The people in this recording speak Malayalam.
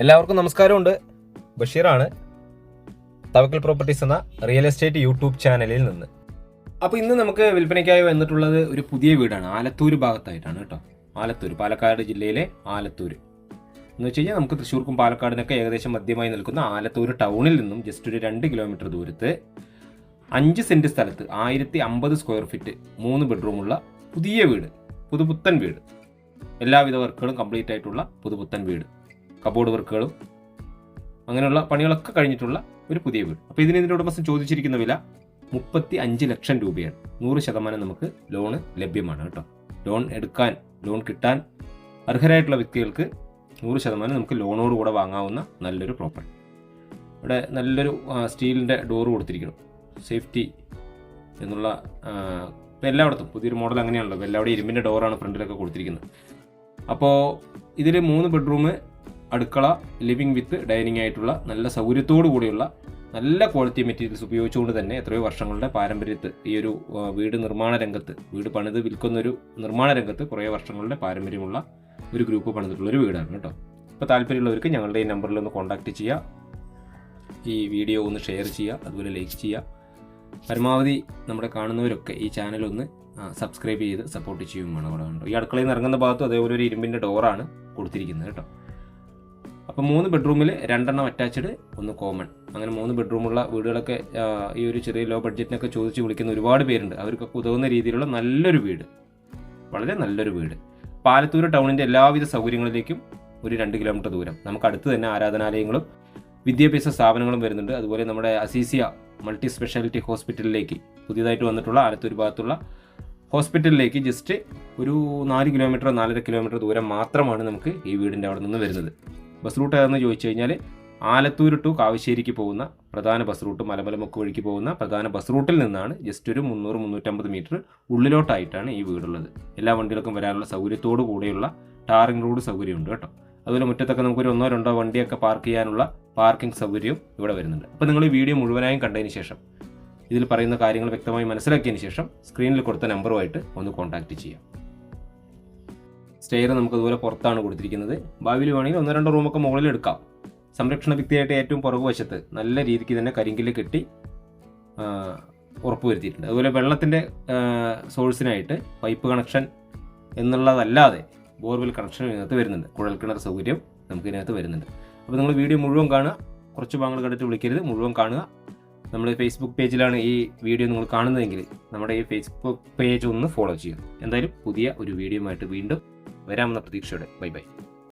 എല്ലാവർക്കും നമസ്കാരമുണ്ട്. ബഷീറാണ്, തവക്കൽ പ്രോപ്പർട്ടീസ് എന്ന റിയൽ എസ്റ്റേറ്റ് യൂട്യൂബ് ചാനലിൽ നിന്ന്. അപ്പോൾ ഇന്ന് നമുക്ക് വിൽപ്പനയ്ക്കായി വന്നിട്ടുള്ളത് ഒരു പുതിയ വീടാണ്. ആലത്തൂർ ഭാഗത്തായിട്ടാണ് കേട്ടോ. ആലത്തൂർ, പാലക്കാട് ജില്ലയിലെ ആലത്തൂർ എന്ന് വെച്ച് കഴിഞ്ഞാൽ നമുക്ക് തൃശ്ശൂർക്കും പാലക്കാടിനൊക്കെ ഏകദേശം മധ്യമായി നിൽക്കുന്ന ആലത്തൂർ ടൗണിൽ നിന്നും ജസ്റ്റ് ഒരു 2 കിലോമീറ്റർ ദൂരത്ത് 5 സെൻറ്റ് സ്ഥലത്ത് 1050 സ്ക്വയർ ഫീറ്റ് 3 ബെഡ്റൂമുള്ള പുതിയ വീട്, പുതുപുത്തൻ വീട്, എല്ലാവിധ വർക്കുകളും കംപ്ലീറ്റ് ആയിട്ടുള്ള പുതുപുത്തൻ വീട്, കബോർഡ് വർക്കുകളും അങ്ങനെയുള്ള പണികളൊക്കെ കഴിഞ്ഞിട്ടുള്ള ഒരു പുതിയ വീട്. അപ്പോൾ ഇതിൻ്റെ ഉടമസ്ഥൻ ചോദിച്ചിരിക്കുന്ന വില 35 ലക്ഷം രൂപയാണ്. 100% നമുക്ക് ലോണ് ലഭ്യമാണ് കേട്ടോ. ലോൺ കിട്ടാൻ അർഹരായിട്ടുള്ള വ്യക്തികൾക്ക് 100% നമുക്ക് ലോണോടുകൂടെ വാങ്ങാവുന്ന നല്ലൊരു പ്രോപ്പർട്ടി. ഇവിടെ നല്ലൊരു സ്റ്റീലിൻ്റെ ഡോറ് കൊടുത്തിരിക്കണം, സേഫ്റ്റി എന്നുള്ള. ഇപ്പോൾ എല്ലായിടത്തും പുതിയൊരു മോഡൽ അങ്ങനെയാണല്ലോ, എല്ലാവിടെയും ഇരുമ്പിൻ്റെ ഡോറാണ് ഫ്രണ്ടിലൊക്കെ കൊടുത്തിരിക്കുന്നത്. അപ്പോൾ ഇതിൽ 3 ബെഡ്റൂം, അടുക്കള, ലിവിങ് വിത്ത് ഡൈനിങ് ആയിട്ടുള്ള നല്ല സൗകര്യത്തോടു കൂടിയുള്ള നല്ല ക്വാളിറ്റി മെറ്റീരിയൽസ് ഉപയോഗിച്ചുകൊണ്ട് തന്നെ എത്രയോ വർഷങ്ങളുടെ പാരമ്പര്യത്ത് ഈ ഒരു വീട് പണിത് വിൽക്കുന്ന ഒരു നിർമ്മാണ രംഗത്ത് കുറേ വർഷങ്ങളുടെ പാരമ്പര്യമുള്ള ഒരു ഗ്രൂപ്പ് പണിതിട്ടുള്ള ഒരു വീടാണ് കേട്ടോ. അപ്പോൾ താല്പര്യമുള്ളവർക്ക് ഞങ്ങളുടെ ഈ നമ്പറിൽ ഒന്ന് കോൺടാക്റ്റ് ചെയ്യുക, ഈ വീഡിയോ ഒന്ന് ഷെയർ ചെയ്യുക, അതുപോലെ ലൈക്ക് ചെയ്യുക. പരമാവധി നമ്മുടെ കാണുന്നവരൊക്കെ ഈ ചാനലൊന്ന് സബ്സ്ക്രൈബ് ചെയ്ത് സപ്പോർട്ട് ചെയ്യുകയാണ്. അവിടെ ഉണ്ട് ഈ അടുക്കളയിൽ നിന്ന് ഇറങ്ങുന്ന ഭാഗത്തും അതേപോലെ ഒരു ഇരുമ്പിൻ്റെ ഡോറാണ് കൊടുത്തിരിക്കുന്നത് കേട്ടോ. അപ്പോൾ 3 ബെഡ്റൂമിൽ 2 അറ്റാച്ച്ഡ്, 1 കോമൺ, അങ്ങനെ 3 ബെഡ്റൂമുള്ള വീടുകളൊക്കെ ഈ ഒരു ചെറിയ ലോ ബഡ്ജറ്റിനൊക്കെ ചോദിച്ച് വിളിക്കുന്ന ഒരുപാട് പേരുണ്ട്. അവർക്കൊക്കെ ഉതകുന്ന രീതിയിലുള്ള നല്ലൊരു വീട്, വളരെ നല്ലൊരു വീട്. പാലത്തൂർ ടൗണിൻ്റെ എല്ലാവിധ സൗകര്യങ്ങളിലേക്കും ഒരു 2 കിലോമീറ്റർ ദൂരം. നമുക്ക് അടുത്ത് തന്നെ ആരാധനാലയങ്ങളും വിദ്യാഭ്യാസ സ്ഥാപനങ്ങളും വരുന്നുണ്ട്. അതുപോലെ നമ്മുടെ അസീസിയ മൾട്ടി സ്പെഷ്യാലിറ്റി ഹോസ്പിറ്റലിലേക്ക് പുതിയതായിട്ട് വന്നിട്ടുള്ള ആലത്തൂർ ഭാഗത്തുള്ള ഹോസ്പിറ്റലിലേക്ക് ജസ്റ്റ് ഒരു 4 കിലോമീറ്റർ 4.5 കിലോമീറ്റർ ദൂരം മാത്രമാണ് നമുക്ക് ഈ വീടിൻ്റെ അവിടെ നിന്ന് വരുന്നത്. ബസ് റൂട്ട് ഏതെന്ന് ചോദിച്ചു കഴിഞ്ഞാൽ ആലത്തൂർ ടു കാവശ്ശേരിക്ക് പോകുന്ന പ്രധാന ബസ് റൂട്ട്, മലമലമുക്ക് വഴിക്ക് പോകുന്ന പ്രധാന ബസ് റൂട്ടിൽ നിന്നാണ് ജസ്റ്റ് ഒരു 300-350 മീറ്റർ ഉള്ളിലോട്ടായിട്ടാണ് ഈ വീടുള്ളത്. എല്ലാ വണ്ടികൾക്കും വരാനുള്ള സൗകര്യത്തോടു കൂടെയുള്ള ടാറിംഗ് റോഡ് സൗകര്യമുണ്ട് കേട്ടോ. അതുപോലെ മുറ്റത്തൊക്കെ നമുക്കൊരു 1-2 വണ്ടിയൊക്കെ പാർക്ക് ചെയ്യാനുള്ള പാർക്കിംഗ് സൗകര്യവും ഇവിടെ വരുന്നുണ്ട്. അപ്പോൾ നിങ്ങൾ ഈ വീഡിയോ മുഴുവനായും കണ്ടതിന് ശേഷം, ഇതിൽ പറയുന്ന കാര്യങ്ങൾ വ്യക്തമായി മനസ്സിലാക്കിയതിന് ശേഷം സ്ക്രീനിൽ കൊടുത്ത നമ്പറുമായിട്ട് ഒന്ന് കോൺടാക്റ്റ് ചെയ്യാം. സ്റ്റെയർ നമുക്ക് അതുപോലെ പുറത്താണ് കൊടുത്തിരിക്കുന്നത്. ഭാവിയിൽ വേണമെങ്കിൽ 1-2 റൂമൊക്കെ മുകളിൽ എടുക്കാം. സംരക്ഷണ ഭിത്തിയായിട്ട് ഏറ്റവും പുറകുവശത്ത് നല്ല രീതിക്ക് തന്നെ കരിങ്കല്ല് കെട്ടി ഉറപ്പുവരുത്തിയിട്ടുണ്ട്. അതുപോലെ വെള്ളത്തിൻ്റെ സോഴ്സിനായിട്ട് പൈപ്പ് കണക്ഷൻ എന്നുള്ളതല്ലാതെ ബോർവെൽ കണക്ഷൻ ഇതിനകത്ത് വരുന്നുണ്ട്. കുഴൽക്കിണർ സൗകര്യം നമുക്ക് ഇതിനകത്ത് വരുന്നുണ്ട്. അപ്പോൾ നിങ്ങൾ വീഡിയോ മുഴുവൻ കാണുക, കുറച്ച് ഭാഗങ്ങൾ കണ്ടിട്ട് വിളിക്കരുത്, മുഴുവൻ കാണുക. നമ്മുടെ ഫേസ്ബുക്ക് പേജിലാണ് ഈ വീഡിയോ നിങ്ങൾ കാണുന്നതെങ്കിൽ നമ്മുടെ ഈ ഫേസ്ബുക്ക് പേജ് ഒന്ന് ഫോളോ ചെയ്യുക. എന്തായാലും പുതിയ ഒരു വീഡിയോ ആയിട്ട് വീണ്ടും വരാമെന്ന പ്രതീക്ഷയോടെ ബൈ.